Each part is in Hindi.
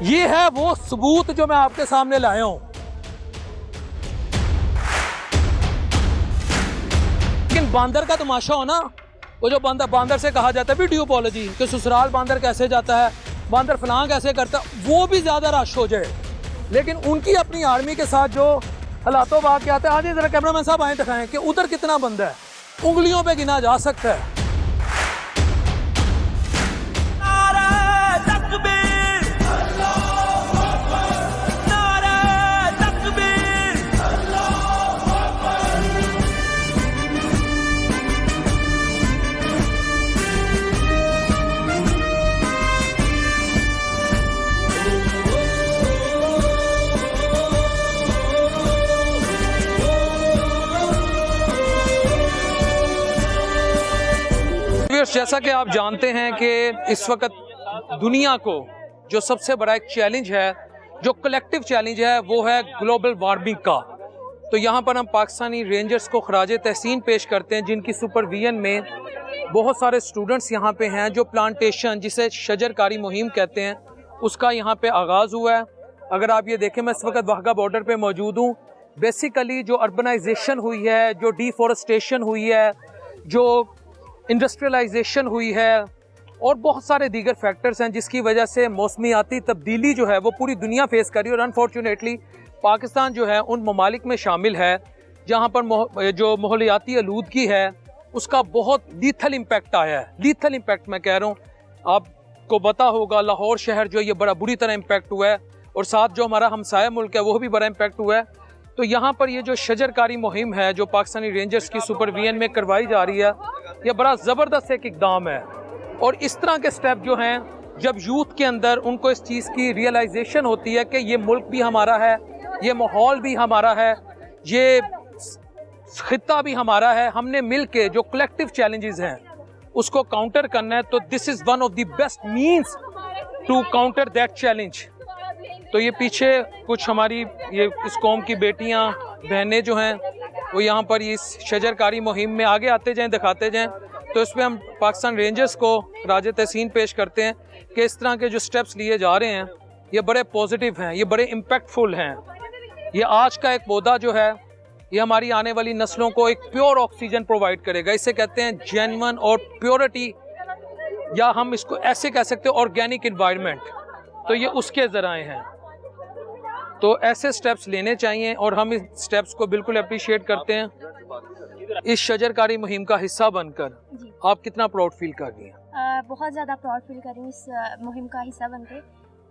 ये है वो सबूत जो मैं आपके सामने लाया हूं। लेकिन बांदर का तमाशा हो ना, वो जो बांदर से कहा जाता है वीडियोपॉलॉजी कि ससुराल बांदर कैसे जाता है, बांदर फलां कैसे करता है, वो भी ज्यादा रश हो जाए। लेकिन उनकी अपनी आर्मी के साथ जो हालातों बात क्या आते हैं, आज जरा कैमरामैन साहब आए दिखाएं कि उधर कितना बंदा है, उंगलियों पे गिना जा सकता है। जैसा कि आप जानते हैं कि इस वक्त दुनिया को जो सबसे बड़ा एक चैलेंज है, जो कलेक्टिव चैलेंज है, वो है ग्लोबल वार्मिंग का। तो यहाँ पर हम पाकिस्तानी रेंजर्स को खराजे तहसीन पेश करते हैं, जिनकी सुपरविजन में बहुत सारे स्टूडेंट्स यहाँ पे हैं जो प्लांटेशन, जिसे शजरकारी मुहिम कहते हैं, उसका यहाँ पे आगाज़ हुआ है। अगर आप ये देखें, मैं इस वक्त वाघा बॉर्डर पे मौजूद हूँ। बेसिकली जो अर्बनाइजेशन हुई है, जो डिफॉरेस्टेशन हुई है, जो इंडस्ट्रियलाइजेशन हुई है और बहुत सारे दीगर फैक्टर्स हैं जिसकी वजह से मौसमियाती तब्दीली जो है वो पूरी दुनिया फेस कर रही है। और अनफॉर्चुनेटली पाकिस्तान जो है उन ममालिक में शामिल है जहाँ पर जो माहौलियाती आलूदगी है उसका बहुत लीथल इम्पैक्ट आया है। लीथल इम्पैक्ट मैं कह रहा हूँ, आपको पता होगा लाहौर शहर जो ये बड़ा बुरी तरह इम्पैक्ट हुआ है, और साथ जो हमारा हमसाया मुल्क है वो भी बड़ा इम्पैक्ट हुआ है। तो यहाँ पर ये जो शजरकारी मुहिम है जो पाकिस्तानी रेंजर्स की सुपरविजन में करवाई जा रही है, ये बड़ा ज़बरदस्त एक इक़दाम है। और इस तरह के स्टेप जो हैं, जब यूथ के अंदर उनको इस चीज़ की रियलाइजेशन होती है कि ये मुल्क भी हमारा है, ये माहौल भी हमारा है, ये खित्ता भी हमारा है, हमने मिल के जो कलेक्टिव चैलेंजेस हैं उसको काउंटर करना है, तो this is one of the best means to counter that challenge. तो ये पीछे कुछ हमारी ये इस कौम की बेटियां बहनें जो हैं वो यहाँ पर इस शजरकारी मुहिम में आगे आते जाएं, दिखाते जाएं। तो इसमें हम पाकिस्तान रेंजर्स को राज तहसीन पेश करते हैं कि इस तरह के जो स्टेप्स लिए जा रहे हैं ये बड़े पॉजिटिव हैं, ये बड़े इम्पैक्टफुल हैं। ये आज का एक पौधा जो है ये हमारी आने वाली नस्लों को एक प्योर ऑक्सीजन प्रोवाइड करेगा। इसे कहते हैं जेन्युइन और प्योरिटी, या हम इसको ऐसे कह सकते हैं ऑर्गेनिक इन्वायरमेंट। तो ये उसके ज़राए हैं। तो ऐसे स्टेप्स लेने चाहिए और हम इस स्टेप्स को बिल्कुल अप्रिशिएट करते हैं। इस शजरकारी मुहिम का हिस्सा बनकर आप कितना प्राउड फील कर रही हैं? बहुत ज़्यादा प्राउड फील कर रही हूँ इस मुहिम का हिस्सा बनकर।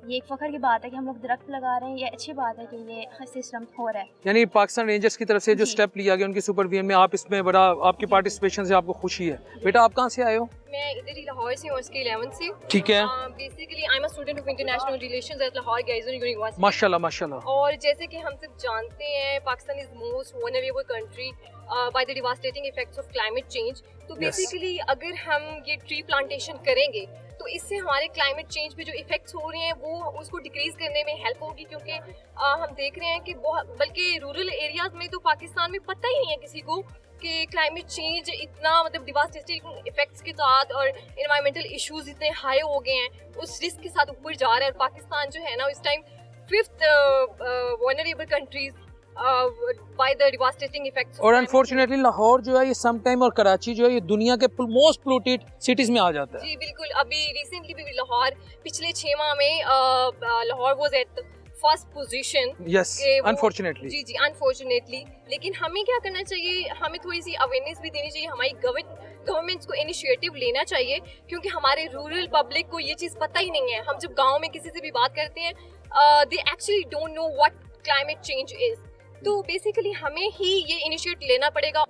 ये एक फ़ख्र की बात है कि हम लोग दरख्त लगा रहे हैं, ये अच्छी बात है कि ये सिस्टम हो रहा है। यानी पाकिस्तान रेंजर्स की तरफ से जो स्टेप लिया गया उनकी सुपरविजन में, आप इसमें बड़ा आपकी पार्टिसिपेशन से आपको खुशी है। बेटा आप कहाँ से आए हो? मैं इधर ही लाहौर से हूँ, उसके 11 से। ठीक है। Basically I am a student of international relations at Lahore Garrison university. माशाल्लाह माशाल्लाह। और जैसे कि हम सब जानते हैं, Pakistan is most vulnerable country by the devastating effects of climate change. तो बेसिकली अगर हम ये ट्री प्लांटेशन करेंगे तो इससे हमारे क्लाइमेट चेंज पे जो इफेक्ट्स हो रहे हैं वो उसको डिक्रीज करने में हेल्प होगी। क्योंकि हम देख रहे हैं कि बहुत, बल्कि रूरल एरियाज में तो पाकिस्तान में पता ही नहीं है किसी को कि क्लाइमेट चेंज इतना मतलब डिवास्टेटिंग इफेक्ट्स के साथ और एनवायरमेंटल इश्यूज इतने हाई हो गए हैं, उस रिस्क के साथ ऊपर जा रहा है। और पाकिस्तान जो है ना इस time 5th vulnerable countries bye the devastating effects. और अनफॉर्चुनेटली लाहौर जो है ये सम टाइम, और कराची जो है ये दुनिया के मोस्ट पोल्यूटेड सिटीज में आ जाता है। जी बिल्कुल। अभी रिसेंटली भी लाहौर पिछले 6 माह में Lahore was at first position. Yes unfortunately. जी अनफॉर्चुनेटली। लेकिन हमें क्या करना चाहिए, हमें थोड़ी सी अवेयरनेस भी देनी चाहिए, हमारी गवर्नमेंट्स को इनिशिएटिव लेना चाहिए। क्योंकि हमारे रूरल पब्लिक को ये चीज़ पता ही नहीं है। हम जब गाँव में किसी से भी बात करते हैं, they actually don't know what climate change is. तो बेसिकली हमें ही ये इनिशिएटिव लेना पड़ेगा।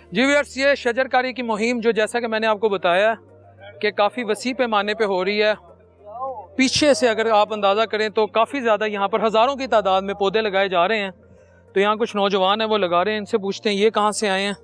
जी व्यूअर्स, ये शजरकारी की मुहिम जो जैसा कि मैंने आपको बताया कि काफ़ी वसी पैमाने पे हो रही है। पीछे से अगर आप अंदाज़ा करें तो काफ़ी ज़्यादा यहाँ पर हज़ारों की तादाद में पौधे लगाए जा रहे हैं। तो यहाँ कुछ नौजवान हैं वो लगा रहे हैं, इनसे पूछते हैं ये कहाँ से आए हैं।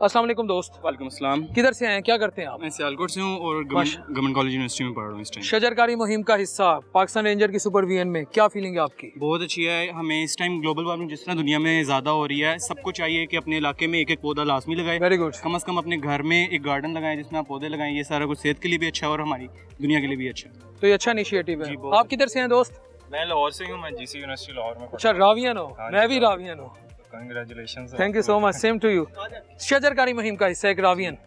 अस्सलाम वालेकुम दोस्त। वालेकुम अस्सलाम। किधर से आए हैं, क्या करते हैं आप? मैं सियालकोट से हूँ और गवर्नमेंट कॉलेज यूनिवर्सिटी में पढ़ रहा हूँ इस टाइम। शजरकारी मुहिम का हिस्सा पाकिस्तान रेंजर की सुपरविजन में क्या फीलिंग है आपकी? बहुत अच्छी है। हमें इस टाइम ग्लोबल वार्मिंग जिस तरह दुनिया में ज़्यादा हो रही है, सबको चाहिए कि अपने इलाके में एक एक पौधा लाजमी लगाए। Very good. कम से कम अपने घर में एक गार्डन लगाएं जिसमें आप पौधे लगाएं। ये सारा कुछ सेहत के लिए भी अच्छा है और हमारी दुनिया के लिए भी अच्छा है। तो ये अच्छा इनिशिएटिव है। जी, बहुत आप किधर से हैं दोस्त? मैं लाहौर से हूँ, मैं जीसी यूनिवर्सिटी लाहौर में अच्छा, रावियन हो? हाँ मैं जी, भी रावियन हूँ। Congratulation. Thank you so much, same to you. शजरकारी मुहिम का हिस्सा एक रावियन।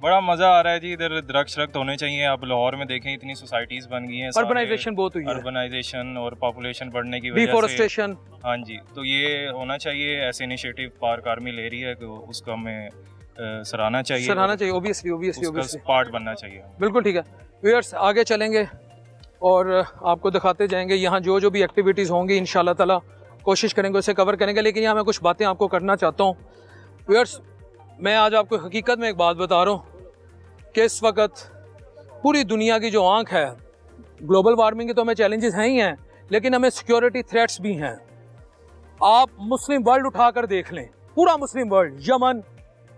बड़ा मजा आ रहा है जी। इधर दरख्त होने चाहिए। अब लाहौर में देखें इतनी सोसाइटीज बन गई हैं, अर्बनाइजेशन बहुत हुई है, अर्बनाइजेशन और पॉपुलेशन बढ़ने की वजह से। डिफोरेस्टेशन। हाँ जी, तो ये होना चाहिए। ऐसे इनिशिएटिव पार्क आर्मी ले रही है कि उसको हमें सराहना चाहिए, ऑब्वियसली पार्ट बनना चाहिए। बिल्कुल ठीक है। व्यूअर्स, आगे चलेंगे और आपको दिखाते जाएंगे यहाँ जो जो भी एक्टिविटीज़ होंगी इंशाल्लाह ताला कोशिश करेंगे उसे कवर करेंगे। लेकिन यहाँ मैं कुछ बातें आपको करना चाहता हूँ। व्यूअर्स, मैं आज आपको हकीकत में एक बात बता रहा हूँ कि इस वक्त पूरी दुनिया की जो आंख है, ग्लोबल वार्मिंग के तो हमें चैलेंजेस हैं ही हैं, लेकिन हमें सिक्योरिटी थ्रेट्स भी हैं। आप मुस्लिम वर्ल्ड उठा कर देख लें, पूरा Muslim world, Yemen,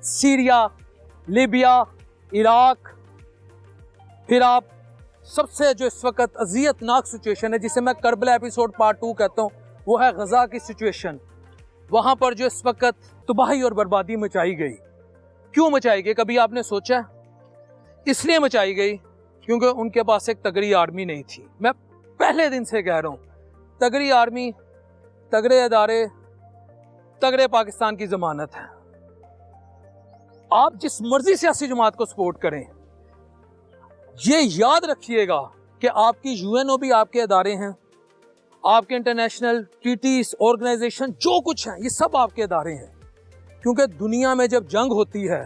Syria, Libya, Iraq, फिर आप सबसे जो इस वक्त अजियतनाक सिचुएशन है जिसे मैं करबला एपिसोड पार्ट 2 कहता हूँ, वो है गजा की सिचुएशन। वहाँ पर जो इस वक्त तबाही और बर्बादी मचाई गई। क्यों मचाई गई, कभी आपने सोचा? इसलिए मचाई गई क्योंकि उनके पास एक तगड़ी आर्मी नहीं थी। मैं पहले दिन से कह रहा हूँ, तगड़ी आर्मी, तगड़े अदारे, तगड़े पाकिस्तान की जमानत है। आप जिस मर्जी सियासी जमात को सपोर्ट करें, ये याद रखिएगा कि आपकी यूएनओ भी आपके अदारे हैं, आपके इंटरनेशनल ट्रीटीज, ऑर्गेनाइजेशन जो कुछ हैं, ये सब आपके अदारे हैं। क्योंकि दुनिया में जब जंग होती है,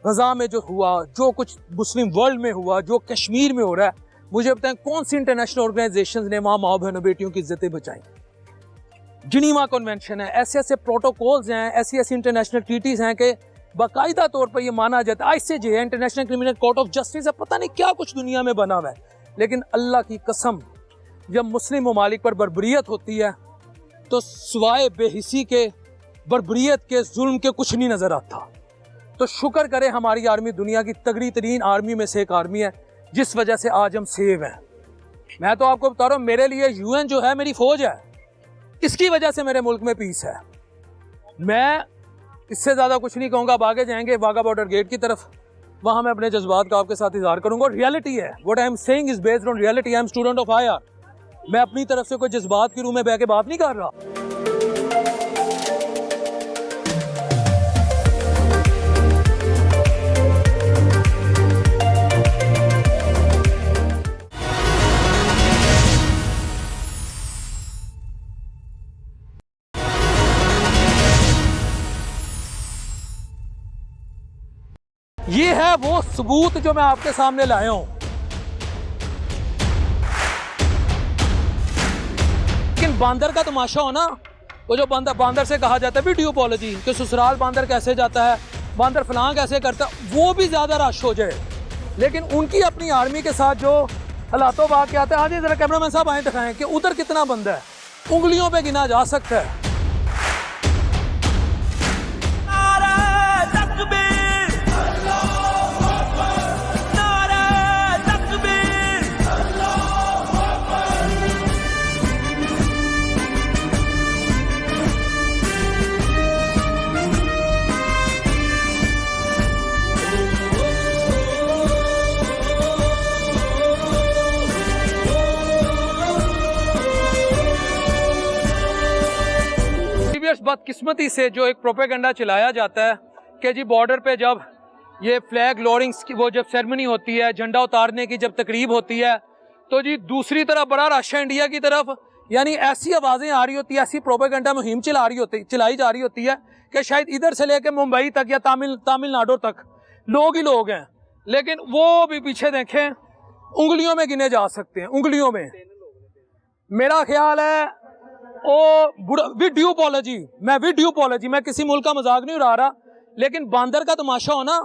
गजा में जो हुआ, जो कुछ मुस्लिम वर्ल्ड में हुआ, जो कश्मीर में हो रहा है, मुझे बताएं कौन सी इंटरनेशनल ऑर्गेनाइजेशंस ने वहाँ माँ बहनों बेटियों की इज्जतें बचाई? जिनीवा कन्वेंशन है, ऐसे ऐसे प्रोटोकॉल्स हैं, ऐसी ऐसी इंटरनेशनल ट्रीटीज हैं कि बाकायदा तौर पर ये माना जाता है। आईसीजे है, international criminal court of justice है, पता नहीं क्या कुछ दुनिया में बना हुआ है। लेकिन अल्लाह की कसम, जब मुस्लिम ममालिक पर बर्बरियत होती है तो सिवाय बेहिसी के, बर्बरियत के, जुल्म के कुछ नहीं नजर आता। तो शुक्र करें हमारी आर्मी दुनिया की तगड़ी तरीन आर्मी में से एक आर्मी है, जिस वजह से आज हम सेव हैं। मैं तो आपको बता रहा हूँ, मेरे लिए यूएन जो है मेरी फौज है, इसकी वजह से मेरे मुल्क में पीस है। मैं इससे ज़्यादा कुछ नहीं कहूँगा। अब आगे जाएंगे वाघा बॉर्डर गेट की तरफ, वहाँ मैं अपने जज्बात का आपके साथ इजहार करूँगा। रियलिटी है, what I am saying is based on reality. I am student of IR. मैं अपनी तरफ से कोई जज्बात के रूम में बह के बात नहीं कर रहा। ये है वो सबूत जो मैं आपके सामने लाया हूं। लेकिन बांदर का तमाशा हो ना, वो जो बांदर से कहा जाता है वीडियोपॉलॉजी कि ससुराल बांदर कैसे जाता है, बांदर फलां कैसे करता है, वो भी ज्यादा रश हो जाए। लेकिन उनकी अपनी आर्मी के साथ जो हालातों वाक़ आते हैं, आज जरा कैमरामैन साहब आए दिखाएं कि उधर कितना बंदा है, उंगलियों पे गिना जा सकता है। बदकिस्मती से जो एक प्रोपेगेंडा चलाया जाता है कि जी बॉर्डर पे जब ये फ्लैग लॉरिंग्स की वो जब सेरेमनी होती है, झंडा उतारने की जब तकरीब होती है, तो जी दूसरी तरफ बड़ा रश है इंडिया की तरफ। यानी ऐसी आवाज़ें आ रही होती है, ऐसी प्रोपेगेंडा मुहिम चलाई जा रही होती है कि शायद इधर से लेकर मुंबई तक या तमिलनाडु तक लोग ही लोग हैं। लेकिन वो भी पीछे देखें, उंगलियों में गिने जा सकते हैं, उंगलियों में। मेरा ख्याल है वीडियोपॉलॉजी, मैं किसी मुल्क का मजाक नहीं उड़ा रहा, लेकिन बांदर का तमाशा हो ना,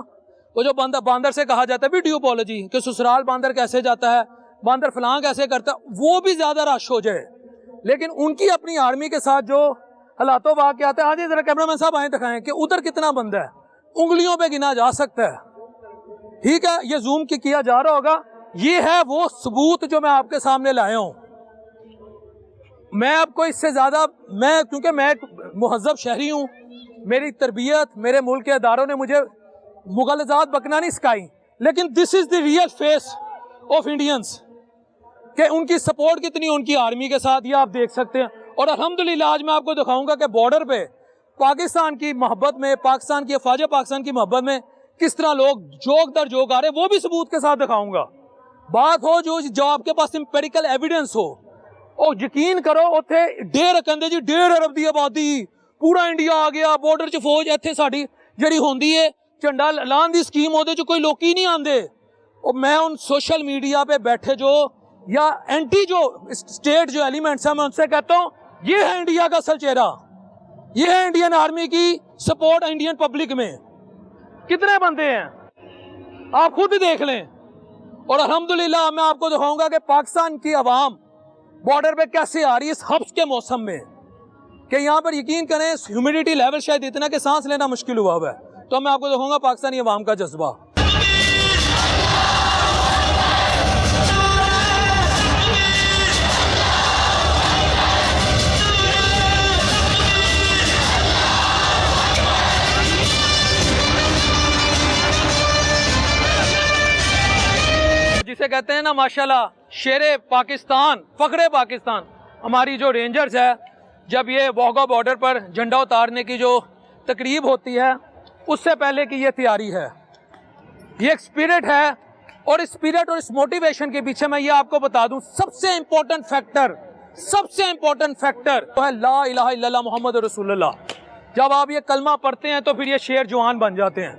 वो जो बांदर से कहा जाता है वीडियोपॉलॉजी कि ससुराल बांदर कैसे जाता है, बांदर फलां कैसे करता है, वो भी ज्यादा रश हो जाए। लेकिन उनकी अपनी आर्मी के साथ जो हालातों वाक़ आते हैं, आज जरा कैमरामैन साहब आए दिखाएं कि उधर कितना बंदा है, उंगलियों पे गिना जा सकता है। ठीक है, ये जूम किया जा रहा होगा। ये है वो सबूत जो मैं आपके सामने लाया हूं। मैं आपको इससे ज्यादा, क्योंकि मैं एक मुहज्जब शहरी हूं, मेरी तरबियत मेरे मुल्क के अदारों ने मुझे मुगलजात बकना नहीं सिखाई, लेकिन this is the real face of Indians कि उनकी सपोर्ट कितनी उनकी आर्मी के साथ, ये आप देख सकते हैं। और अल्हम्दुलिल्लाह आज मैं आपको दिखाऊंगा कि बॉर्डर पे पाकिस्तान की मोहब्बत में, पाकिस्तान की अफवाज पाकिस्तान की मोहब्बत में किस तरह लोग जोक दर जोक आ रहे हैं, वो भी सबूत के साथ दिखाऊंगा। बात हो जो आपके पास इंपेरिकल एविडेंस हो, और यकीन करो उत्थे डेढ़ कहते जी 1.5 अरब की आबादी, पूरा इंडिया आ गया, बॉर्डर च फौज, इत्थे साडी जिहड़ी होंदी है झंडा लाने की स्कीम, ਉਹਦੇ च कोई लोग ही नहीं आते। और मैं उन सोशल मीडिया पे बैठे जो या एंटी जो स्टेट जो एलिमेंट्स हैं, मैं उनसे कहता हूँ ये है इंडिया का असल चेहरा, ये है इंडियन आर्मी की सपोर्ट इंडियन पब्लिक में। कितने बंदे हैं आप खुद देख लें। और अल्हम्दुलिल्लाह मैं आपको दिखाऊंगा कि पाकिस्तान की आवाम बॉर्डर पे कैसे आ रही है इस हब्स के मौसम में, कि यहाँ पर यकीन करें ह्यूमिडिटी लेवल शायद इतना कि सांस लेना मुश्किल हुआ है। तो मैं आपको दिखाऊंगा पाकिस्तानी आवाम का जज्बा। जिसे कहते हैं ना माशाल्लाह शेरे पाकिस्तान, फखरे पाकिस्तान, हमारी जो रेंजर्स है, जब ये वाघा बॉर्डर पर झंडा उतारने की जो तकरीब होती है उससे पहले की ये तैयारी है, ये एक स्पिरिट है। और इस स्पिरिट और इस मोटिवेशन के पीछे मैं ये आपको बता दूं सबसे इंपॉर्टेंट फैक्टर तो है ला इलाहा इल्लल्लाह मोहम्मद रसूलुल्लाह। जब आप ये कलमा पढ़ते हैं तो फिर ये शेर जवान बन जाते हैं।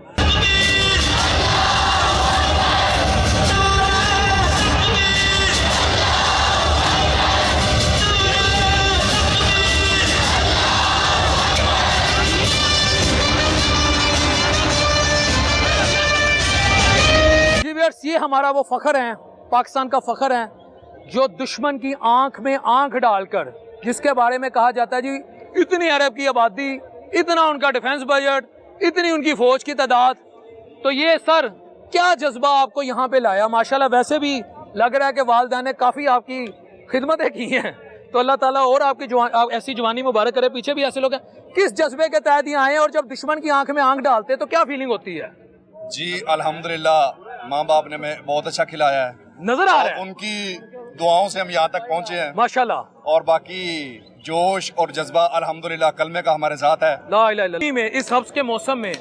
ये हमारा वो फखर है, पाकिस्तान का फखर है, जो दुश्मन की आंख में आंख डालकर, जिसके बारे में कहा जाता है जी इतनी अरब की आबादी, इतना उनका डिफेंस बजट, इतनी उनकी फौज की तादाद। तो ये सर क्या जज्बा आपको यहाँ पे लाया। माशाल्लाह वैसे भी लग रहा है कि वालिदैन ने काफ़ी आपकी खिदमतें की हैं, तो अल्लाह ताला और आपकी ऐसी जवानी मुबारक करे। पीछे भी ऐसे लोग हैं, किस जज्बे के तहत यहाँ आए हैं, और जब दुश्मन की आंख में आंख डालते तो क्या फीलिंग होती है? जी अल्हम्दुलिल्लाह माँ बाप ने हमें बहुत अच्छा खिलाया है, नजर आ रहा है, उनकी दुआओं से हम यहाँ तक पहुँचे हैं माशाल्लाह। और बाकी जोश और जज्बा अल्हम्दुलिल्लाह कलमे का हमारे साथ है। ला इलाहा इल्लल्लाह में इस हब्स के मौसम में,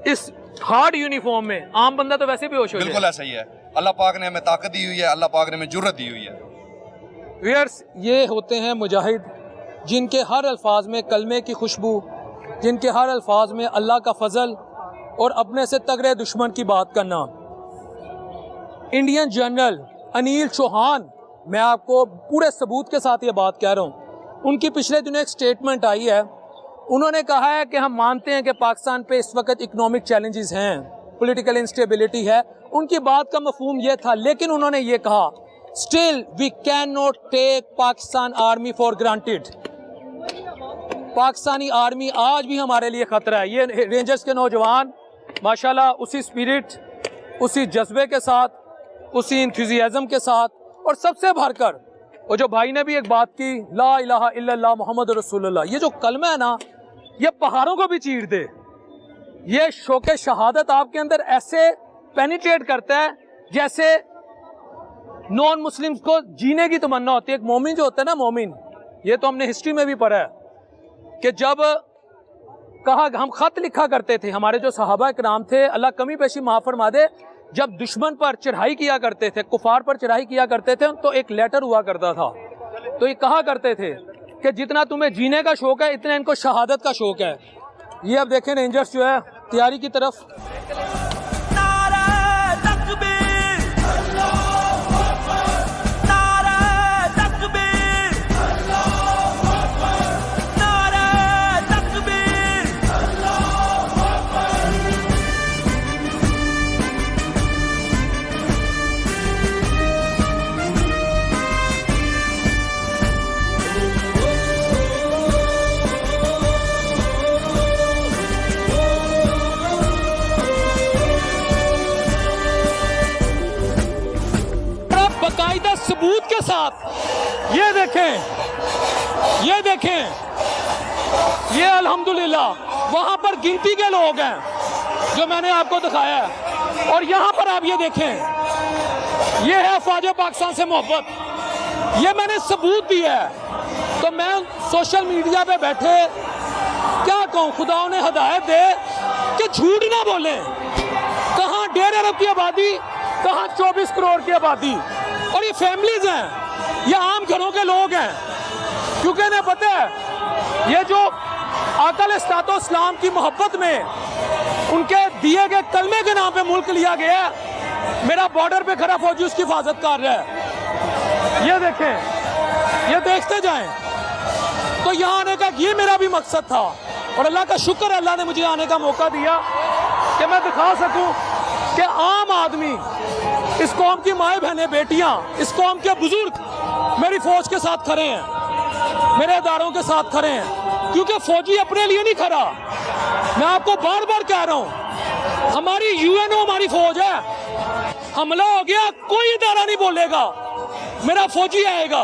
इस हार्ड यूनिफॉर्म में आम बंदा तो वैसे भी होश हो जाए। बिल्कुल ऐसा ही है, अल्लाह पाक ने हमें ताकत दी हुई है, अल्लाह पाक ने हमें जुर्रत दी हुई है। व्यूअर्स, ये होते हैं मुजाहिद, जिनके हर अल्फाज में कलमे की खुशबू, जिनके हर अल्फाज में अल्लाह का फजल और अपने से तगड़े दुश्मन की बात करना। इंडियन जनरल अनिल चौहान, मैं आपको पूरे सबूत के साथ ये बात कह रहा हूँ, उनकी पिछले दिनों एक स्टेटमेंट आई है। उन्होंने कहा है कि हम मानते हैं कि पाकिस्तान पे इस वक्त इकोनॉमिक चैलेंजेस हैं, पॉलिटिकल इंस्टेबिलिटी है। उनकी बात का मफहूम ये था, लेकिन उन्होंने ये कहा still we can not take Pakistan army for granted. Pakistani army आज भी हमारे लिए खतरा है। ये रेंजर्स के नौजवान माशाल्लाह उसी स्पिरिट, उसी जज्बे के साथ, उसी इंथुजियाज्म के साथ, और सबसे भरकर और जो भाई ने भी एक बात की, ला इलाहा इल्लल्लाह मोहम्मद रसूलुल्लाह, ये जो कलमा है ना, ये पहाड़ों को भी चीर दे। ये शौक़े शहादत आपके अंदर ऐसे पेनिट्रेट करता है जैसे नॉन मुस्लिम्स को जीने की तमन्ना होती है। एक मोमिन जो होता है ना, मोमिन, ये तो हमने हिस्ट्री में भी पढ़ा है कि जब कहा हम खत लिखा करते थे, हमारे जो सहाबा इकराम थे, अल्लाह कमी पेशी माफ़ फरमा दे, जब दुश्मन पर चढ़ाई किया करते थे, कुफार पर चढ़ाई किया करते थे, तो एक लेटर हुआ करता था। तो ये कहा करते थे कि जितना तुम्हें जीने का शौक़ है इतना इनको शहादत का शौक़ है। ये अब देखें रेंजर्स जो है तैयारी की तरफ। ये देखें, ये देखें, ये अल्हम्दुलिल्लाह वहां पर गिनती के लोग हैं जो मैंने आपको दिखाया है। और यहाँ पर आप ये देखें, ये है फौज पाकिस्तान से मोहब्बत, ये मैंने सबूत दिया है। तो मैं सोशल मीडिया पे बैठे क्या कहूँ, खुदा ने हदायत दे कि झूठ ना बोले। कहाँ 1.5 अरब की आबादी, कहाँ 24 करोड़ की आबादी, और ये फैमिलीज हैं, ये आम घरों के लोग हैं। क्योंकि इन्हें पता है ये जो आकल इस्लाम की मोहब्बत में उनके दिए गए कलमे के नाम पे मुल्क लिया गया है, मेरा बॉर्डर पे खड़ा फौजी उसकी हिफाजत कर रहा है। ये देखें, ये देखते जाएं। तो यहाँ आने का ये मेरा भी मकसद था, और अल्लाह का शुक्र है अल्लाह ने मुझे आने का मौका दिया कि मैं दिखा सकूं कि आम आदमी, इस कौम की माए बहनें बेटियां, इस कौम के बुजुर्ग मेरी फौज के साथ खड़े हैं, मेरे इदारों के साथ खड़े हैं। क्योंकि फौजी अपने लिए नहीं खड़ा, मैं आपको बार बार कह रहा हूं, हमारी यूएनओ हमारी फौज है। हमला हो गया कोई इदारा नहीं बोलेगा, मेरा फौजी आएगा,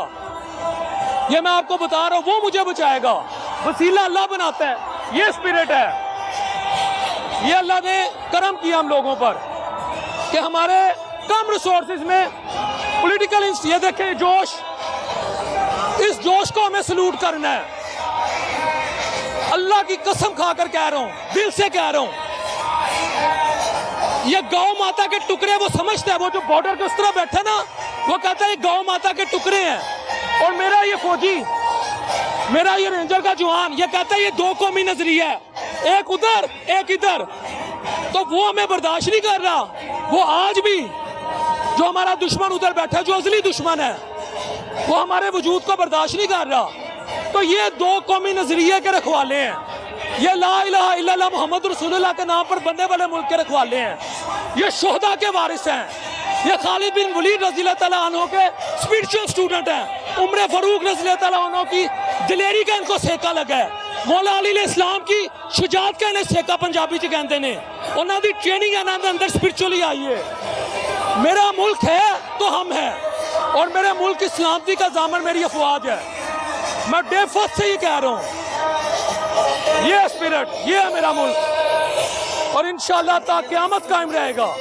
ये मैं आपको बता रहा हूं, वो मुझे बचाएगा। वसीला अल्लाह बनाता है, ये स्पिरिट है। ये अल्लाह ने करम किया हम लोगों पर कि हमारे कम रिसोर्सेज में पॉलिटिकल, ये देखें जोश, इस जोश को हमें सलूट करना है। अल्लाह की कसम खाकर कह रहा हूं, दिल से कह रहा हूं, ये गौ माता के टुकड़े वो समझता है, वो जो बॉर्डर के उस तरह बैठा ना, वो कहता है ये गौ माता के टुकड़े हैं। और मेरा ये फौजी, मेरा ये रेंजर का जवान, ये कहता है ये 2 कौमी नजरिया है, एक उधर एक इधर। तो वो हमें बर्दाश्त नहीं कर रहा। वो आज भी जो हमारा दुश्मन उधर बैठा है, जो असली दुश्मन है, वो हमारे वजूद को बर्दाश्त नहीं कर रहा। तो ये 2 कौमी नजरिए के रखवाले हैं, ये ला इलाहा इल्लल्लाह मोहम्मद रसूलुल्लाह के नाम पर बनने वाले मुल्क के रखवाले हैं, ये शोहदा के वारिस हैं, ये खालिद बिन वलीद रज़ियल्लाहु तआला अन्हु के स्पिरिचुअल स्टूडेंट हैं, उमर फारूक रज़ियल्लाहु तआला अन्हु की दिलेरी का इनको सेका लगा है, मौला अली इस्लाम की शुजात का इन्हें सेका पंजाबी च कहते हैं, उन्होंने ट्रेनिंग इन्हों के अंदर स्पिरिचुअली आई है। मेरा मुल्क है तो हम हैं, और मेरे मुल्क की सलामती का ज़ामन मेरी अफवाज है। मैं डे फर्स्ट से ही कह रहा हूँ, ये स्पिरिट, ये है मेरा मुल्क, और इंशाअल्लाह ता क़यामत कायम रहेगा।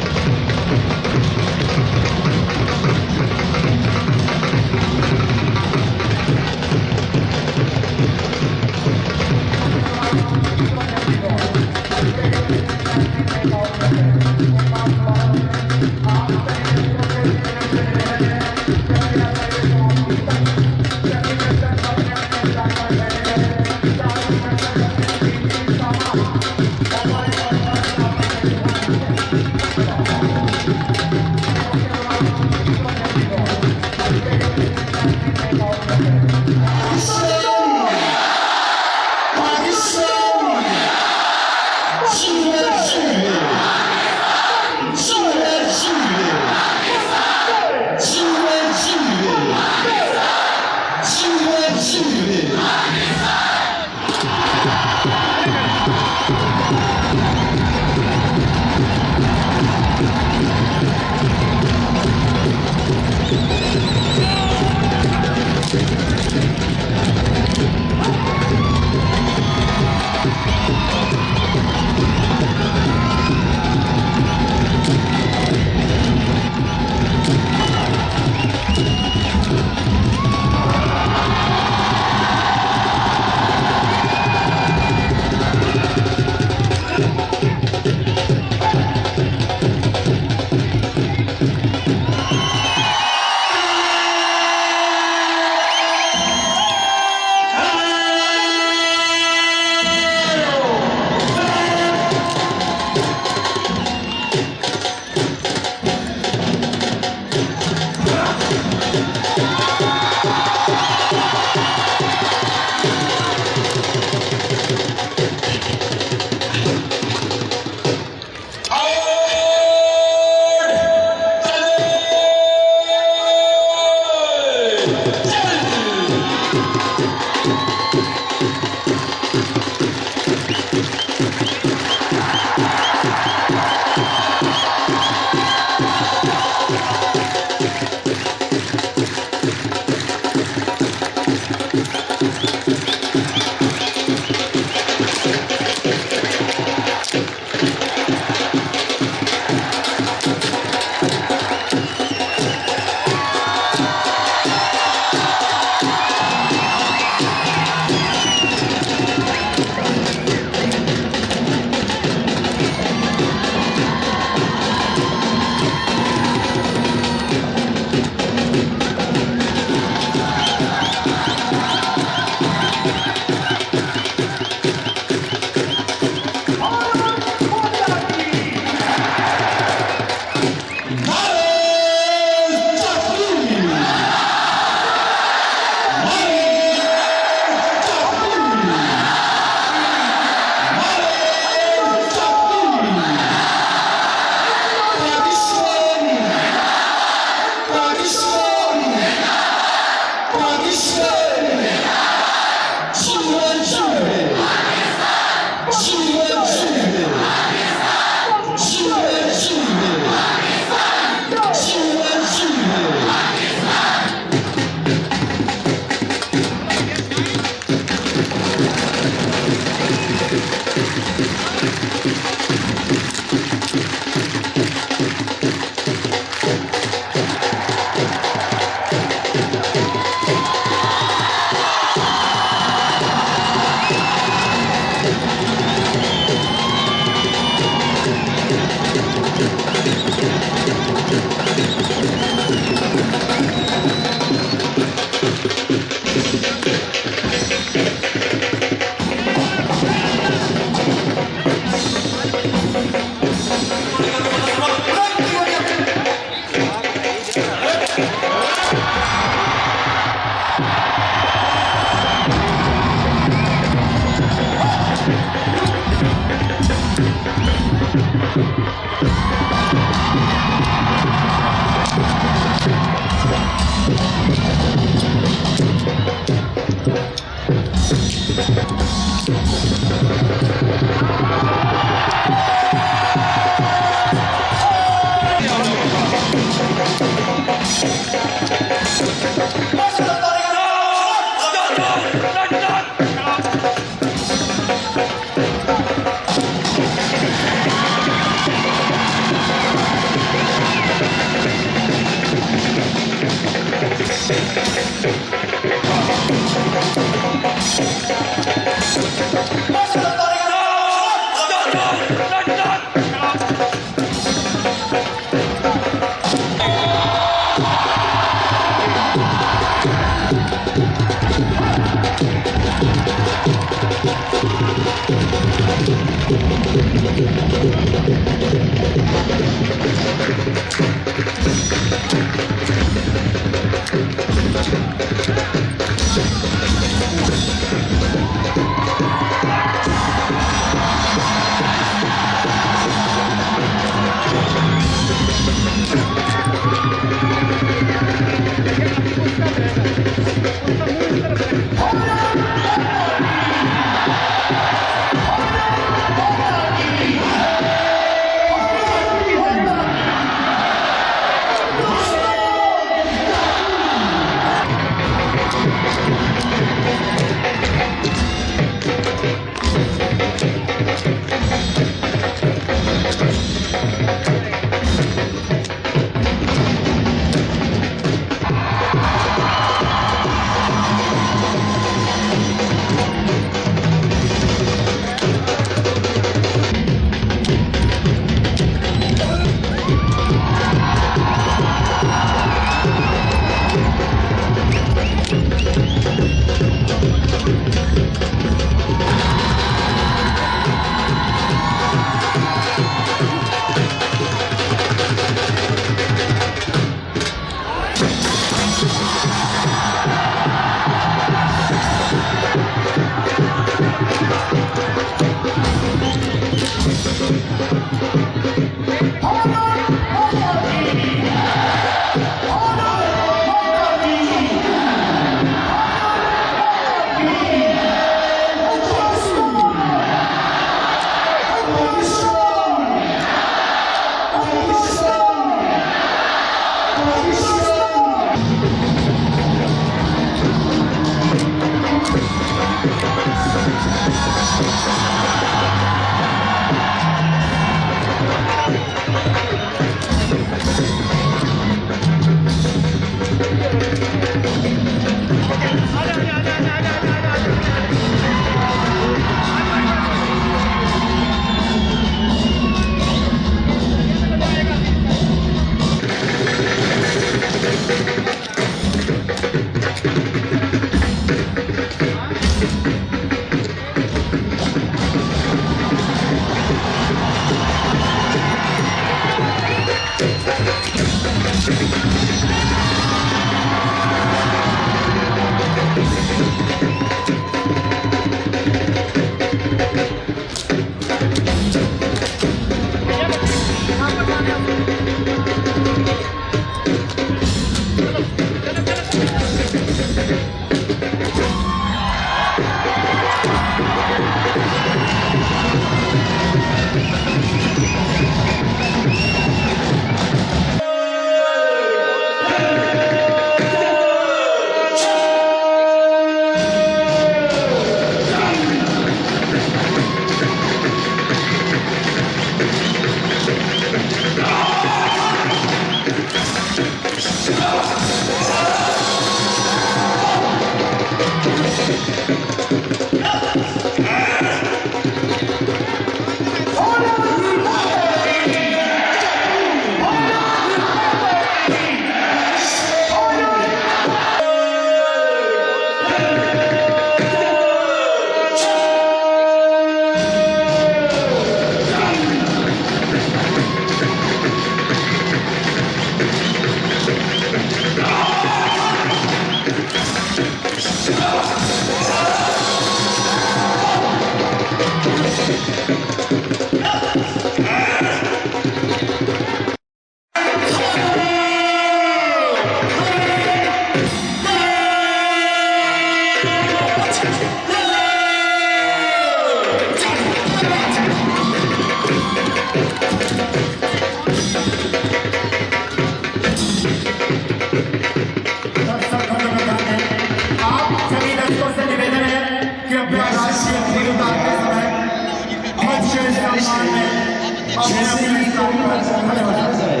जैसे ही कोई पर्सन खड़े हो जाता है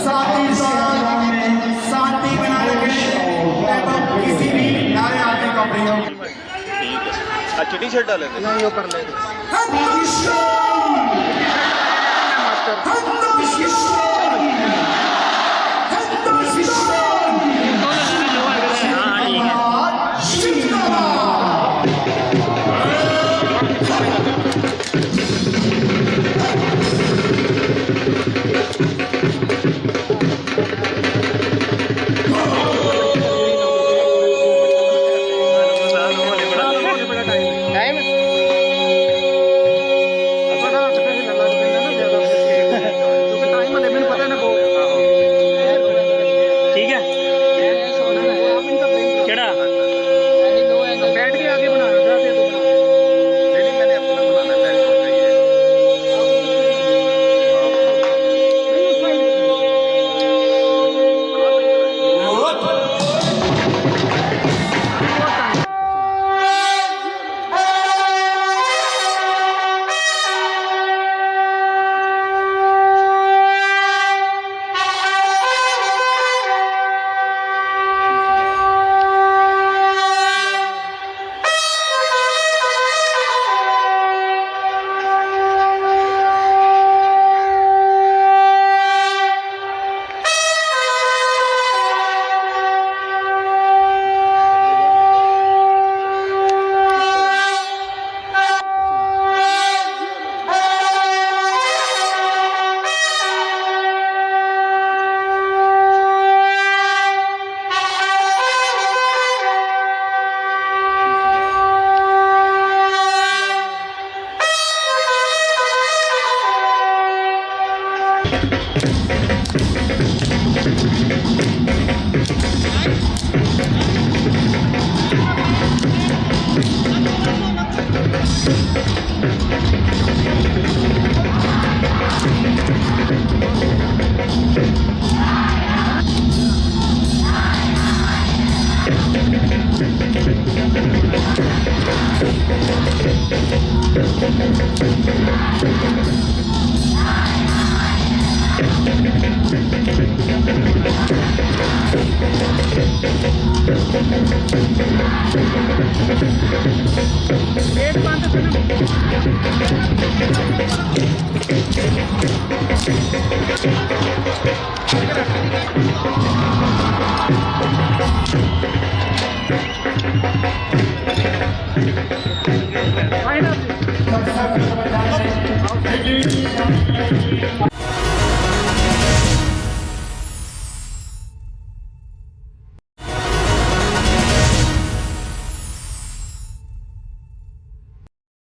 साथ ही साथ में शांति बनाए रखें एवं किसी भी नए आदमी का प्रयोग अच्छी टी शर्ट डाले थे यो कर ले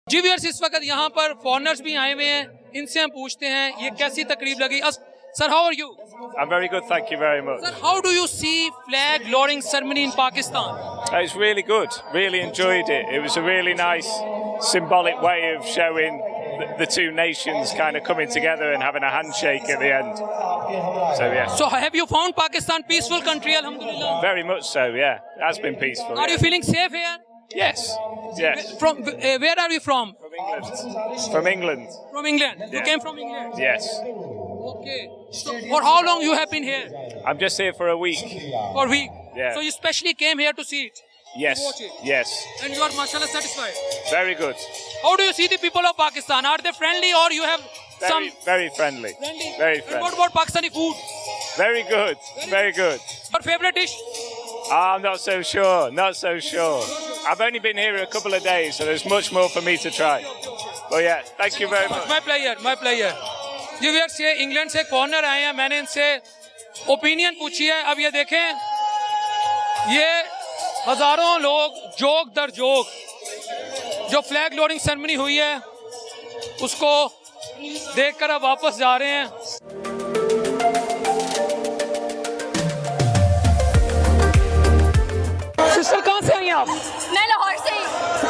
जी व्यूअर्स, इस वक्त यहाँ पर फॉरेनर्स भी आए हुए हैं, इनसे हम पूछते हैं ये कैसी तकरीब लगी। Sir, how are you? I'm very good, thank you very much. Sir, how do you see flag lowering ceremony in Pakistan? It's really good, really enjoyed it. It was a really nice symbolic way of showing the two nations kind of coming together and having a handshake at the end. So yeah. So have you found Pakistan peaceful country, alhamdulillah? Very much so, yeah. It has been peaceful. Are you feeling safe here? Yes, yes. From where are you from? From England. From England. From England. You Yeah. came from England. Yes. Okay. So for how long you have been here? I'm just here for a week. For a week. Yeah. So you specially came here to see it, Yes. watch it. Yes. and you are mashallah satisfied. Very good. How do you see the people of Pakistan? Are they friendly or you have some Very friendly. friendly? Very And friendly. what about Pakistani food? Very good. Very good. Your favorite dish? I'm not so sure. Not so sure. I've only been here a couple of days, so there's much more for me to try. But yeah, thank you very much. My player, my player. जी व्यूअर्स, ये इंग्लैंड से कॉर्नर आए हैं, मैंने इनसे ओपिनियन पूछी है। अब ये देखें, ये हजारों लोग जोक दर जोक जो फ्लैग लोडिंग सेरेमनी हुई है उसको देखकर अब वापस जा रहे हैं। सिस्टर, कहाँ से आई हैं आप? मैं लाहौर से ही।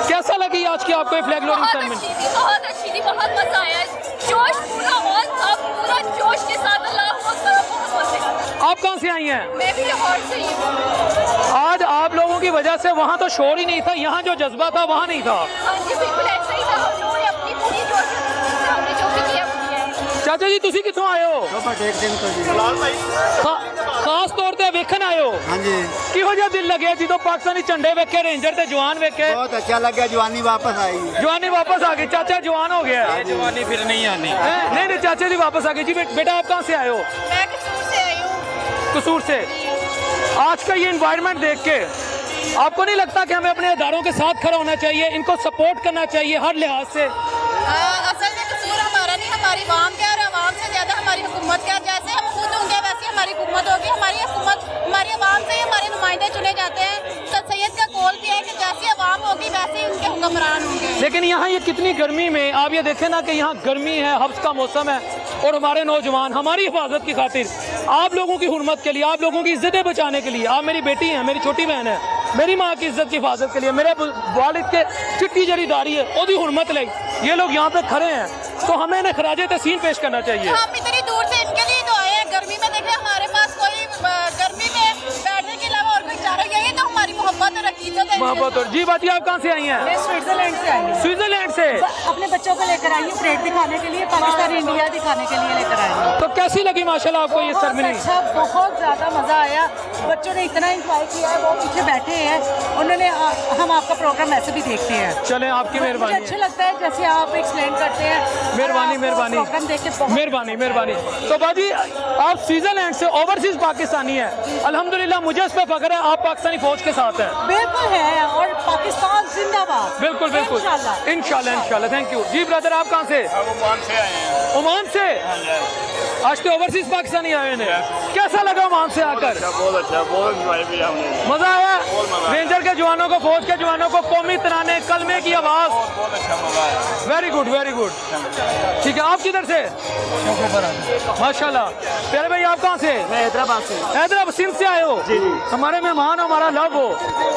कैसा लगी आज की आपको ये फ्लैग लोडिंग सेरेमनी? बहुत अच्छी थी, बहुत मजा आया। जोश पूरा हॉल था, पूरा जोश के साथ अल्लाह अकबर, बहुत मजे का। आप कहाँ से आई हैं? मैं भी लाहौर से ही हूँ। आज आप लोगों की वजह से वहाँ तो शोर ही नहीं था, यहाँ जो जज्बा था वहाँ नहीं था। हाँ जी, बिल्कुल ऐसा ही था। हम लोगों ने अपनी पूरी जोश, हमने जो भी किया। ਚਾਚਾ ਜੀ ਤੁਸੀਂ ਕਿੱਥੋਂ ਆਏ ਹੋ? ਟੇਕ ਸਿੰਘ ਤੋਂ ਜੀ। ਖਾਸ ਤੌਰ ਤੇ ਵੇਖਣ ਆਏ ਹੋ? ਹਾਂਜੀ ਕਿਹੋ ਜਿਹਾ ਦਿਲ ਲੱਗਿਆ ਜਦੋਂ ਪਾਕਿਸਤਾਨੀ ਝੰਡੇ ਵੇਖੇ, ਰੇਂਜਰ ਤੇ ਜਵਾਨ ਵੇਖੇ? बहुत अच्छा लग गया, जवानी वापस आई। जवानी वापस आ गई, चाचा जवान हो गया। जवानी फिर नहीं आनी। नहीं नहीं चाचा जी वापस आ गई। जी बेटा आप कहाँ से आए हो? मैं कसूर से आई हूँ। कसूर से। आज का ये इन्वायरमेंट देख के आपको नहीं लगता कि हमें अपने इदारों के साथ खड़ा होना चाहिए, इनको सपोर्ट करना चाहिए हर लिहाज से? असल में कसूर हमारा नहीं, हमारी आवाम का, और आवाम से ज़्यादा हमारी हुकूमत का। जैसे हम खुद होंगे वैसे हमारी हुकूमत होगी। हमारी हुकूमत हमारी आवाम से ही हमारे नुमाइंदे चुने जाते हैं। सर सैयद का कौल भी है कि जैसी आवाम होगी वैसे ही उनके हुक्मरान होंगे। लेकिन यहाँ ये कितनी गर्मी में आप ये देखें ना कि यहाँ गर्मी है, हब्स का मौसम है, और हमारे नौजवान हमारी हिफाजत की खातिर, आप लोगों की हुर्मत के लिए, आप लोगों की इज्जतें बचाने के लिए, आप मेरी बेटी हैं, मेरी छोटी बहन है, मेरी माँ की इज्जत की हिफाजत के लिए, मेरे वालिद के चिट्टी जरी दारी है ओदी हुर्मत ले ये लोग यहाँ पे खड़े हैं, तो हमें इन्हें खराजे तहसीन पेश करना चाहिए। हम इतनी दूर से इनके लिए तो आए हैं। गर्मी में देखें हमारे पास कोई गर्मी में बैठने के अलावा और कोई चारा, यही तो हमारी मोहब्बत और अकीदत है। मोहब्बत। और जी बाती आप कहाँ से आई हैं? मैं स्विट्जरलैंड से आई हूँ। स्विट्जरलैंड से। अपने बच्चों को लेकर आई हूँ परेड दिखाने के लिए, पाकिस्तान इंडिया दिखाने के लिए लेकर आई हूँ। तो कैसी लगी माशाल्लाह आपको ये सेरेमनी? अच्छा, बहुत ज़्यादा मज़ा आया। बच्चों ने इतना इंजॉय किया है, वो पीछे बैठे हैं। उन्होंने हम आपका प्रोग्राम ऐसे भी देखते हैं। चलें आपकी मेहरबानी। मुझे अच्छा लगता है जैसे आप एक्सप्लेन करते हैं। मेहरबानी मेहरबानी प्रोग्राम देख के बहुत मेहरबानी मेहरबानी। तो बाजी आप स्विट्जरलैंड से ओवरसीज पाकिस्तानी हैं, अल्हम्दुलिल्लाह मुझे इस पर फख्र है, आप पाकिस्तानी फौज के साथ हैं। बिल्कुल है, और पाकिस्तान जिंदाबाद। बिल्कुल बिल्कुल इंशाल्लाह इंशाल्लाह। Thank you ji. ब्रदर आप कहाँ से? ओमान से आए हैं। ओमान से। आज तो ओवरसीज पाकिस्तानी आए हैं, कैसा लगा ओमान से आकर? बहुत अच्छा, बहुत इंजॉय किया हमने। मजा आया? रेंजर के जवानों को, फौज के जवानों को कौमी तराने, कलमे की आवाज। बहुत अच्छा मजा आया। Very good very good. ठीक है, आप किधर से? माशाल्लाह। प्यारे भाई आप कहाँ से? मैं हैदराबाद से। हैदराबाद सिंध से आए हो? जी जी। हमारे मेहमान हो, हमारा लव हो।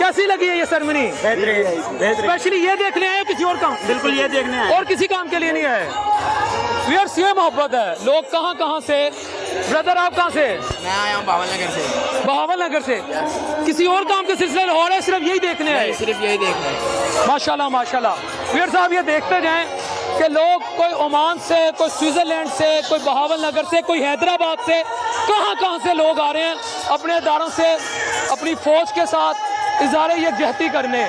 कैसी लगी है ये सेरेमनी? बेहतरीन। स्पेशली ये देखने आए हो किसी और काम? बिल्कुल ये देखने आए। और किसी काम के लिए नहीं आए? व्यूअर्स ये मोहब्बत है। लोग कहाँ कहाँ से। ब्रदर आप कहाँ से? मैं आया हूँ बहावल नगर से। बहावल नगर से। किसी और काम के सिलसिले में हो रहा है, सिर्फ यही देखने आए? सिर्फ यही देखना है। माशाल्लाह माशाल्लाह। व्यूअर्स आप ये देखते जाएं कि लोग कोई ओमान से, कोई स्विट्जरलैंड से, कोई बहावल नगर से, कोई हैदराबाद से, कहाँ कहाँ से लोग आ रहे हैं अपने इदारों से अपनी फौज के साथ इज़हार यकजहती करने।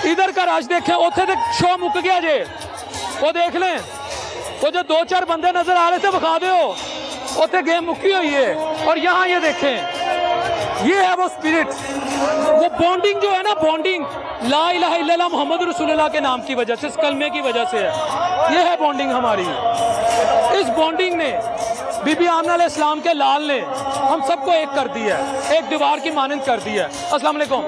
इधर का राज देखें, उथे तक शो मुक गया जे, वो देख लें, वो जो 2-4 बंदे नजर आ रहे थे बखा दो, उथे गेम मुक्की हुई है। और यहाँ ये देखें, ये है वो स्पिरिट, वो बॉन्डिंग जो है ना, बॉन्डिंग ला इलाहा इल्लल्लाह मोहम्मद रसूलुल्लाह के नाम की वजह से, इस कलमे की वजह से है। ये है बॉन्डिंग हमारी। इस बॉन्डिंग ने बीबी आमना अलैहिस्सलाम के लाल ने हम सबको एक कर दिया है, एक दीवार की मानंद कर दिया है। अस्सलाम वालेकुम।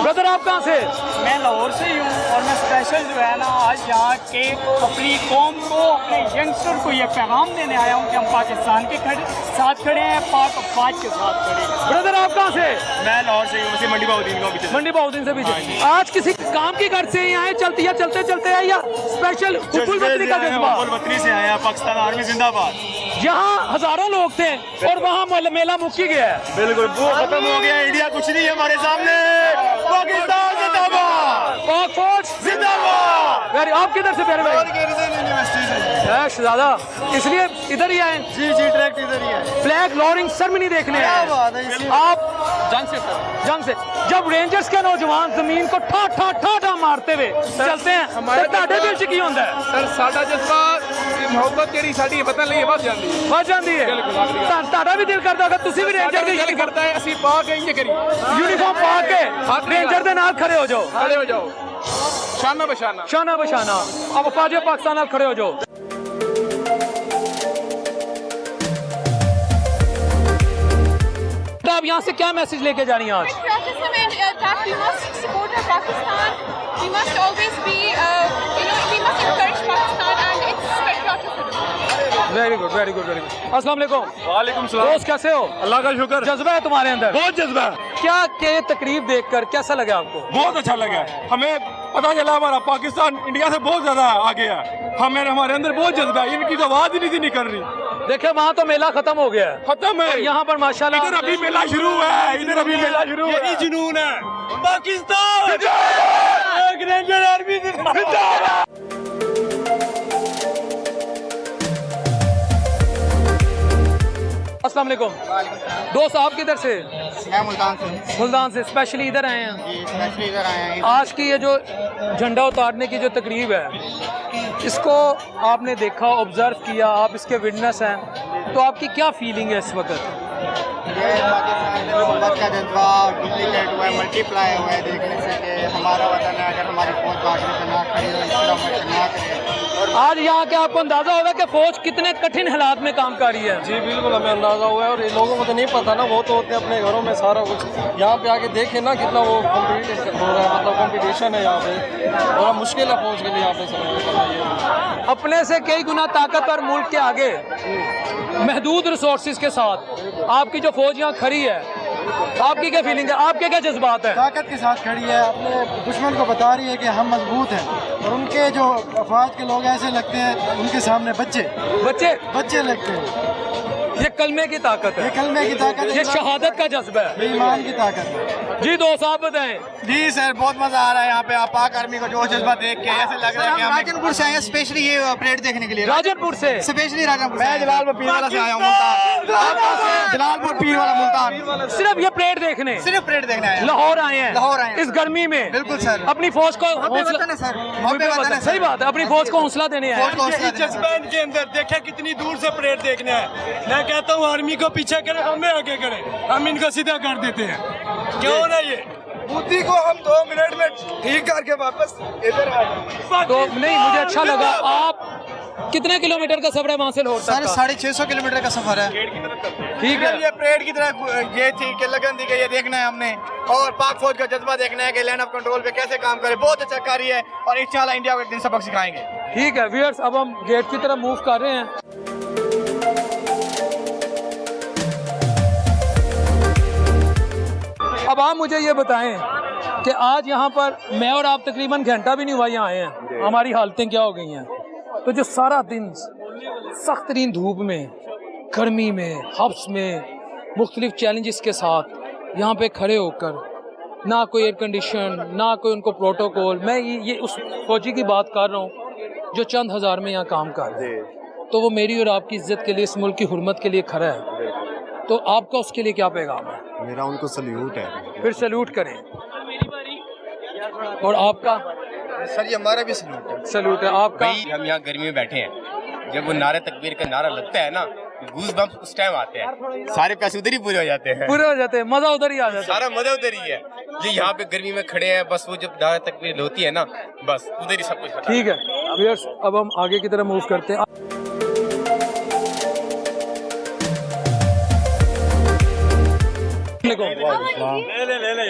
ब्रदर आप कहाँ से? मैं लाहौर से ही हूँ, और मैं स्पेशल जो है ना आज यहाँ के अपनी कौम को, अपने यंगस्टर को ये पैगाम देने आया हूँ कि हम पाकिस्तान के साथ खड़े हैं, पाक अफवाज के साथ खड़े हैं। ब्रदर आप कहाँ से? मैं लाहौर से हूँ, मंडी बाउद्दीन का पीछे। मंडी बाउद्दीन से पीछे। आज किसी काम की घर से यहाँ चलते चलते आए या स्पेशल हुब्बुल वतनी का जज्बा? हुब्बुल वतनी से आया, पाकिस्तान आर्मी जिंदाबाद। यहाँ हजारों लोग थे और वहाँ मेला मुक्की गया है। बिल्कुल वो खत्म हो गया, इंडिया कुछ नहीं है हमारे सामने। पाकिस्तान जिंदाबाद, पाक फौज जिंदाबाद। यार आप किधर से प्यारे भाई? यूनिवर्सिटी से। शहजादा, इसलिए इधर ही आए? जी जी, डायरेक्ट इधर ही है। फ्लैग लॉरिंग सेरेमनी देखने आए आप? जंग से जब रेंजर्स के नौजवान जमीन को ठा ठा ठा ठा मारते हुए चलते हैं, ਤੁਹਾਡੇ ਦਿਲ 'ਚ ਕੀ ਹੁੰਦਾ ਹੈ? सर साडा जज्बा मोहब्बत ਜਿਹੜੀ ਸਾਡੀ ਵਤਨ ਲਈ ਵੱਧ ਜਾਂਦੀ ਹੈ। ਵੱਧ ਜਾਂਦੀ ਹੈ। ਤੁਹਾਡਾ ਵੀ ਦਿਲ ਕਰਦਾ ਹੋਗਾ ਤੁਸੀਂ ਵੀ ਰੇਂਜਰ ਦੀ ਦਿਲ ਕਰਦਾ ਹੈ ਅਸੀਂ ਪਾ ਕੇ ਇੰਜ ਕਰੀ यूनिफॉर्म पा के रेंजर ਦੇ ਨਾਲ खड़े हो जाओ। खड़े हो जाओ, शाना बशाना, शाना बशाना। अब फाजे पाकिस्तान ਨਾਲ खड़े हो जाओ। आप यहाँ से क्या मैसेज लेके जा रही हैं आज? We must support Pakistan. We must always be, we must encourage Pakistan and its patriotism. Very good very good very good. अस्सलाम वालेकुम। वालेकुम सलाम। दोस्त कैसे हो? अल्लाह का शुक्र। जज्बा है तुम्हारे अंदर? बहुत जज्बा है। क्या के तकरीब देखकर कैसा लगा आपको? बहुत अच्छा लगा। हमें पता चला हमारा पाकिस्तान इंडिया से बहुत ज्यादा आगे है। हमारे अंदर बहुत जज्बा है, इनकी तो आवाज ही नहीं निकल रही। देखिए वहाँ तो मेला खत्म हो गया है, खत्म है। यहाँ पर माशाल्लाह इधर अभी मेला शुरू है, इधर अभी मेला शुरू है। यही जुनून है। पाकिस्तान एक रेंजर आर्मी जिंदाबाद। अस्सलाम वालेकुम। दोस्त आप किधर से? मैं मुल्तान से। मुल्तान से स्पेशली इधर आए हैं? जी, स्पेशली इधर आए हैं। आज की ये जो झंडा उतारने की जो तकरीब है, इसको आपने देखा, ऑब्जर्व किया, आप इसके विटनेस हैं, तो आपकी क्या फीलिंग है इस वक्त? ये पाकिस्तान में मोहब्बत का जज्बा डुप्लीकेट हुआ है, मल्टीप्लाई हुआ है देखने से कि हमारा वतन है, अगर हमारी फौज बांटने पे ना खड़ी हो, इस तरह मत ना करे। आज यहाँ के आपको अंदाजा होगा कि फौज कितने कठिन हालात में काम कर रही है। जी बिल्कुल, हमें अंदाजा हुआ है, और ये लोगों को तो नहीं पता ना, वो तो होते हैं अपने घरों में सारा कुछ। यहाँ पे आके देखें ना कितना वो कॉम्पिटिशन हो रहा है, मतलब कॉम्पिटिशन है यहाँ पे, बड़ा मुश्किल है फौज के लिए यहाँ पे समय। अपने से कई गुना ताकतवर मुल्क के आगे महदूद रिसोर्सेज के साथ आपकी जो फौज यहाँ खड़ी है, आपकी क्या फीलिंग है, आपके क्या जज्बात है? ताकत के साथ खड़ी है, अपने दुश्मन को बता रही है कि हम मजबूत हैं, और उनके जो अफवाज के लोग ऐसे लगते हैं, उनके सामने बच्चे लगते हैं। ये कलमे की ताकत है, ये कलमे की ताकत है, ये शहादत का जज्बा है, ईमान की ताकत है। जी दोस्त आप बताएं। जी सर, बहुत मजा आ रहा है यहाँ पे आप पाक आर्मी को जो जज्बा देख के, ऐसे लग रहा है कि हम राजनपुर से आए हैं स्पेशली ये परेड देखने के लिए। राजनपुर से स्पेशली राजनपुर, मैं जलालपुर पीरवाला से आया हूँ, मुल्तान। जलालपुर पीरवाला मुल्तान। सिर्फ ये परेड देखने? सिर्फ परेड देखने आए हैं। लाहौर आए हैं? लाहौर आए हैं इस गर्मी में? बिल्कुल सर। अपनी फौज को हौसला, सही बात है, अपनी फौज को हौसला देने आए हैं। जज्बान के अंदर देखा कितनी दूर से परेड देखने आए। मैं कहता हूँ आर्मी को पीछे करे, हमें आगे करे, हम इनको सीधा कर देते हैं। क्यों ना ये बुद्धि को हम 2 मिनट में ठीक करके वापस इधर आ जाए। तो नहीं, मुझे अच्छा लगा। आप कितने किलोमीटर का सफर है वहाँ से लाहौर तक का? 650 किलोमीटर का सफर है। ठीक है, ये परेड की तरह ये थी कि लगन थी कि ये देखना है हमने, और पाक फौज का जज्बा देखना है कि लैंड ऑफ कंट्रोल पे कैसे काम करे। बहुत अच्छा कार्य है, और इंशाल्लाह इंडिया को एक दिन सबक सिखाएंगे। ठीक है व्यूअर्स, अब हम गेट की तरफ मूव कर रहे हैं। अब आप मुझे ये बताएं कि आज यहाँ पर मैं और आप तकरीबन घंटा भी नहीं हुआ यहाँ आए हैं, हमारी हालतें क्या हो गई हैं। तो जो सारा दिन सख्त तरीन धूप में, गर्मी में, हब्स में, मुख्तलिफ चैलेंजेस के साथ यहाँ पे खड़े होकर, ना कोई एयर कंडीशन, ना कोई उनको प्रोटोकॉल। मैं ये उस फौजी की बात कर रहा हूँ जो चंद हज़ार में यहाँ काम कर रहे हैं, तो वो मेरी और आपकी इज्जत के लिए, इस मुल्क की हुर्मत के लिए खड़ा है। तो आपका उसके लिए क्या पैगाम है? मेरा उनको सल्यूट है। फिर सल्यूट करें। और आपका? सर ये हमारा भी सल्यूट है। सल्यूट है आपका। हम यहाँ गर्मी में बैठे हैं, जब वो नारे तकबीर का नारा लगता है ना, गूज़ बम्प्स उस टाइम आते हैं, सारे पैसे उधर ही पूरे हो जाते हैं। पूरे हो जाते हैं, मजा उधर ही आ जाता है। सारा मजा उधर ही है। ये यहाँ पे गर्मी में खड़े हैं, बस वो जब नारे तकबीर होती है ना, बस उधर ही सब कुछ खत्म। ठीक है व्यूअर्स, अब हम आगे की तरफ मूव करते हैं।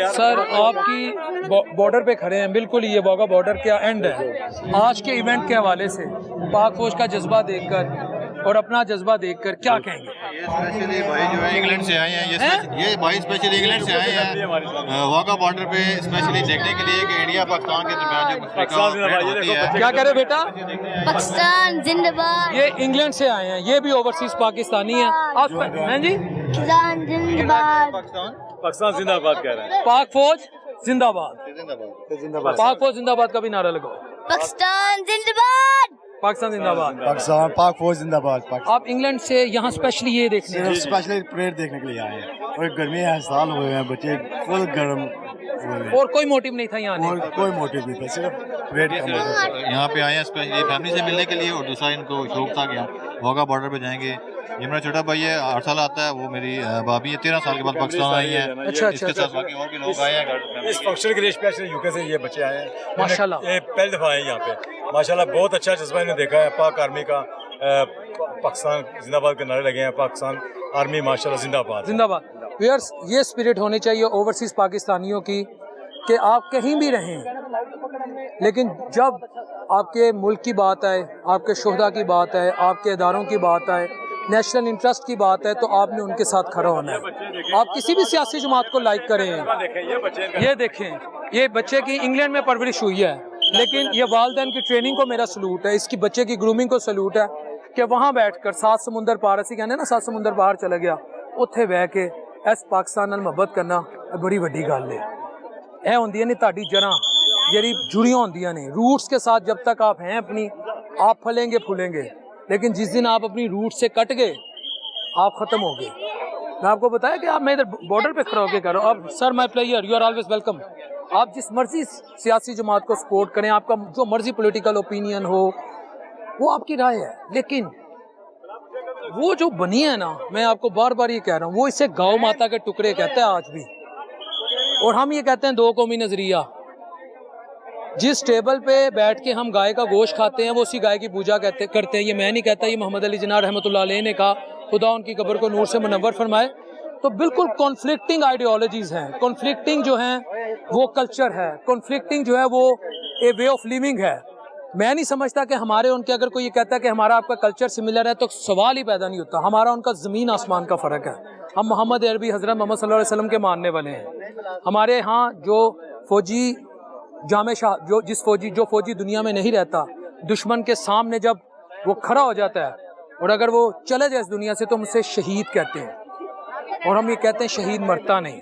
सर आपकी बॉर्डर पे खड़े हैं, बिल्कुल ये वाघा बॉर्डर का एंड है। आज के इवेंट के हवाले से पाक फौज का जज्बा देखकर और अपना जज्बा देखकर क्या कहेंगे? ये स्पेशली भाई जो है इंग्लैंड से आए हैं, ये भाई स्पेशली इंग्लैंड से आए हैं वाघा बॉर्डर पे स्पेशली देखने के लिए कि इंडिया पाकिस्तान के दरमियान जो होती है। क्या कह रहे बेटा? पाकिस्तान जिंदाबाद। ये इंग्लैंड से आए हैं, ये भी ओवरसीज पाकिस्तानी हैं। हैं जी? किसान जिंदाबाद। पाकिस्तान जिंदाबाद कह रहे हैं। पाक फौज जिंदाबाद। पाक फौज जिंदाबाद का भी नारा लगाओ। पाकिस्तान जिंदाबाद। पाकिस्तान जिंदाबाद। पाकिस्तान, पाक फौज जिंदाबाद। आप इंग्लैंड से यहाँ स्पेशली ये देखने सिर्फ स्पेशली परेड देखने के लिए आए हैं, और गर्मी है, साल हुए हैं, बच्चे फुल गर्म हुए हैं, और कोई मोटिव नहीं था यहाँ आने का? कोई मोटिव नहीं था, सिर्फ परेड का मोटिव। यहाँ पे आए हैं स्पेशली फैमिली से मिलने के लिए, और दूसरा इनको शौक था कि हम वाघा बॉर्डर पे जाएंगे। ये मेरा छोटा भाई है, 8 साल आता है, वो मेरी भाभी है, 13 साल के बाद पाकिस्तान आई है। अच्छा, इसके साथ बाकी और भी लोग आए हैं। इस फंक्शन के लिए स्पेशल यूके से ये बच्चे आए हैं माशाल्लाह। ये पहली दफ़ा आए यहाँ पे, माशाल्लाह बहुत अच्छा जज्बा इन्हें देखा है। पाक आर्मी का पाकिस्तान जिंदाबाद के नारे लगे हैं, पाकिस्तान आर्मी माशाल्लाह जिंदाबाद जिंदाबाद। व्यूअर्स, ये स्पिरिट होनी चाहिए ओवरसीज पाकिस्तानियों की कि आप कहीं भी रहें, लेकिन जब आपके मुल्क की बात आए, आपके शोहदा की बात आए, आपके इदारों की बात आए, नेशनल इंटरेस्ट की बात है, तो आपने उनके साथ खड़ा होना है। आप किसी भी सियासी जमात को लाइक करें। ये देखें, ये बच्चे की इंग्लैंड में परवरिश हुई है, लेकिन ये वालिदैन की ट्रेनिंग को मेरा सलूट है, इसकी बच्चे की ग्रूमिंग को सलूट है कि वहाँ बैठकर 7 समुंदर पार, असी कहने ना 7 समुंदर बाहर चला गया, उत्थे बह के इस पाकिस्तान नाल मुहब्बत करना बड़ी वड्डी गल है। ਇਹ ਹੁੰਦੀਆਂ ਨੇ ਤੁਹਾਡੀ जड़ां ਜਿਹੜੀ जुड़ियां ਹੁੰਦੀਆਂ ने रूट्स के साथ। जब तक आप हैं अपनी, आप फलेंगे फूलेंगे, लेकिन जिस दिन आप अपनी रूट से कट गए, आप ख़त्म हो गए। मैं आपको बताया कि आप मैं इधर बॉर्डर पे खड़ा होकर कर रहा हूँ। अब sir my player you are always welcome. आप जिस मर्जी सियासी जमात को सपोर्ट करें, आपका जो मर्जी पॉलिटिकल ओपिनियन हो, वो आपकी राय है, लेकिन वो जो बनी है ना, मैं आपको बार बार ये कह रहा हूँ, वो इसे गौ माता के टुकड़े कहते हैं आज भी। और हम ये कहते हैं दो कौमी नजरिया। जिस टेबल पे बैठ के हम गाय का गोश्त खाते हैं, वो उसी गाय की पूजा करते हैं। ये मैं नहीं कहता, ये मोहम्मद अली जिन्ना रहमतुल्लाह अलैह ने कहा, खुदा उनकी कब्र को नूर से मुनव्वर फरमाए। तो बिल्कुल कॉन्फ्लिक्टिंग आइडियोलॉजीज हैं, कॉन्फ्लिक्टिंग जो हैं वो कल्चर है, कॉन्फ्लिक्टिंग जो है वो ए वे ऑफ लिविंग है। मैं नहीं समझता कि हमारे उनके, अगर कोई ये कहता है कि हमारा आपका कल्चर सिमिलर है, तो सवाल ही पैदा नहीं होता। हमारा उनका ज़मीन आसमान का फ़र्क है। हम मोहम्मद अरबी हज़रत मोहम्मद सल्लल्लाहु अलैहि वसल्लम के मानने वाले हैं। हमारे यहाँ जो फ़ौजी जामे शाह, जो फ़ौजी दुनिया में नहीं रहता, दुश्मन के सामने जब वो खड़ा हो जाता है और अगर वो चले जाए इस दुनिया से, तो हम उसे शहीद कहते हैं। और हम ये कहते हैं शहीद मरता नहीं।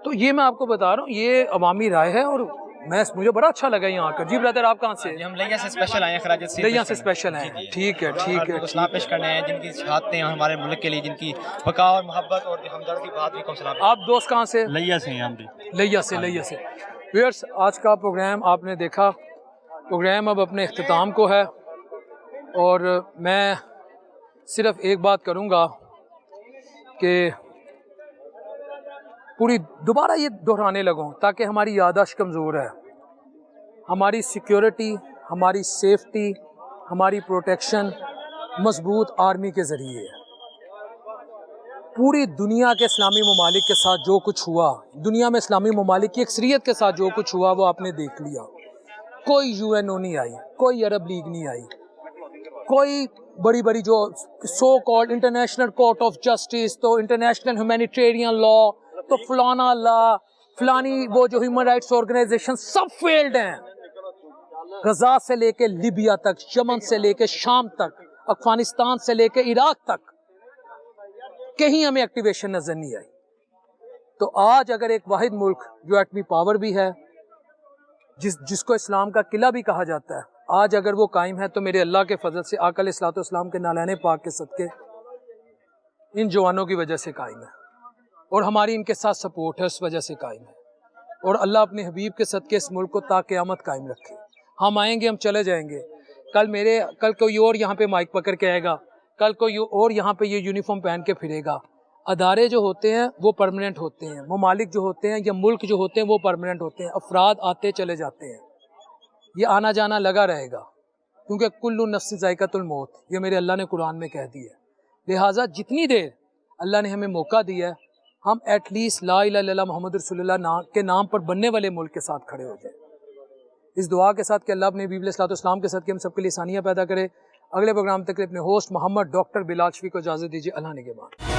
तो ये मैं आपको बता रहा हूँ, ये अवामी राय है और मुझे बड़ा अच्छा लगा यहाँ आकर। जी ब्रदर, आप कहाँ से? हम लिया से स्पेशल आए हैं, खराज से लिया से स्पेशल हैं। ठीक है, ठीक है। सलाम पेश करने हैं जिनकी शहादतें हमारे मुल्क के लिए, जिनकी बका और मोहब्बत और हमदर्दी की बात भी को सलाम। आप दोस्त कहाँ से? लिया से हैं हम भी। लिया से। व्यूअर्स, आज का प्रोग्राम आपने देखा, प्रोग्राम अब अपने इख्तिताम को है और मैं सिर्फ एक बात करूँगा कि पूरी दोबारा ये दोहराने लगूं ताकि हमारी याददाश्त कमज़ोर है। हमारी सिक्योरिटी, हमारी सेफ्टी, हमारी प्रोटेक्शन मजबूत आर्मी के ज़रिए है। पूरी दुनिया के इस्लामी ममालिक के साथ जो कुछ हुआ, दुनिया में इस्लामी ममालिक की अक्सरियत के साथ जो कुछ हुआ, वो आपने देख लिया। कोई UNO नहीं आई, कोई अरब लीग नहीं आई, कोई बड़ी बड़ी जो so called international court of justice, तो इंटरनेशनल ह्यूमैनिटेरियन लॉ, तो फलाना ला, फलानी वो जो ह्यूमन राइट्स ऑर्गेनाइजेशन, सब फेल्ड हैं। गजा से लेके लीबिया तक, यमन से लेके शाम तक, अफगानिस्तान से लेके इराक तक, कहीं हमें एक्टिवेशन नजर नहीं आई। तो आज अगर एक वाहिद मुल्क जो एटमी पावर भी है, जिसको इस्लाम का किला भी कहा जाता है, आज अगर वो कायम है, तो मेरे अल्लाह के फजल से, आका अलैहिस्सलातु वस्सलाम के नालैने पाक के सदके, इन जवानों की वजह से कायम है और हमारी इनके साथ सपोर्ट है, उस वजह से कायम है। और अल्लाह अपने हबीब के सदके इस मुल्क को ता क़यामत कायम रखे। हम आएंगे, हम चले जाएंगे। कल कोई और यहाँ पे माइक पकड़ के आएगा, कल कोई और यहाँ पे ये यूनिफॉर्म पहन के फिरेगा। अदारे जो होते हैं वो परमानेंट होते हैं, ममालिक जो होते हैं या मुल्क जो होते हैं वो परमानेंट होते हैं। अफराद आते चले जाते हैं, ये आना जाना लगा रहेगा, क्योंकि कुल्लु नफ्सिन ज़ाइक़तुल मौत, ये मेरे अल्लाह ने कुरान में कह दिया है। लिहाजा जितनी देर अल्लाह ने हमें मौका दिया है, हम एटलीस्ट ला इलाहा इल्लल्लाह मोहम्मद रसूलुल्लाह के नाम पर बनने वाले मुल्क के साथ खड़े हो जाए। इस दुआ के साथ कि अल्लाह अपने हबीब अलैहिस्सलाम के साथ कि हम सबके लिए आसानियाँ पैदा करे। अगले प्रोग्राम तक अपने होस्ट मोहम्मद डॉक्टर बिलाल शफी को इजाज़त दीजिए। अल्लाह निगहबान।